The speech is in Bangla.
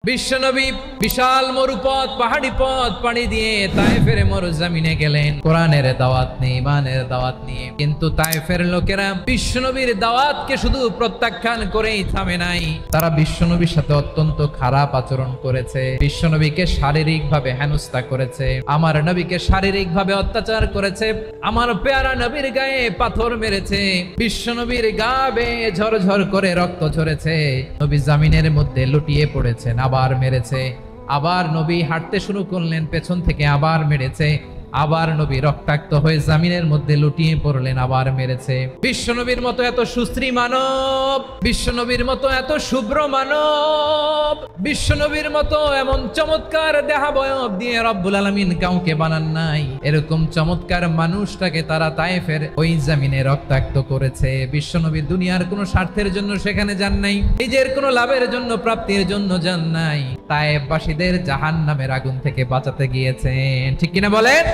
বিশ্বনবী বিশাল মরুপথ পাহাড়ি পথ পাড়ি দিয়ে তায়েফের মরুজমিনে গেলেন কোরআনের দাওয়াত নিয়ে, ইমানের দাওয়াত নিয়ে। কিন্তু তায়েফের লোকেরা বিশ্বনবীর দাওয়াতকে শুধু প্রত্যাখ্যান করেই থামে নাই, তারা বিশ্বনবীর সাথে অত্যন্ত খারাপ আচরণ করেছে, বিশ্বনবীকে শারীরিকভাবে হেনস্থা করেছে, আমার নবীকে শারীরিকভাবে অত্যাচার করেছে, আমার পেয়ারা নবীর গায়ে পাথর মেরেছে, বিশ্বনবীর গা বেয়ে ঝরঝর করে রক্ত ঝরেছে, নবী জামিনের মধ্যে লুটিয়ে পড়েছেন, আবার মেরেছে, আবার নবী হাঁটতে শুরু করলেন, পেছন থেকে আবার মেরেছে, আবার নবী রক্তাক্ত হয়ে জামিনের মধ্যে লুটিয়ে পড়লেন, আবার মেরেছে। বিশ্বনবীর মতো এত সুশ্রী মানব, বিশ্বনবীর মতো এত শুভ্র মানব, বিশ্বনবীর মতো এমন চমৎকার দেহাবয়ব দিয়ে রব্বুল আলামিন কাউকে বানান নাই। এরকম চমৎকার মানুষটাকে তারা তায়েফের ওই জামিনে রক্তাক্ত করেছে। বিশ্বনবী দুনিয়ার কোনো স্বার্থের জন্য সেখানে যান নাই, নিজের কোনো লাভের জন্য, প্রাপ্তির জন্য যান নাই, তায়েফবাসীদের জাহান্নামের আগুন থেকে বাঁচাতে গিয়েছেন। ঠিক কিনা বলেন?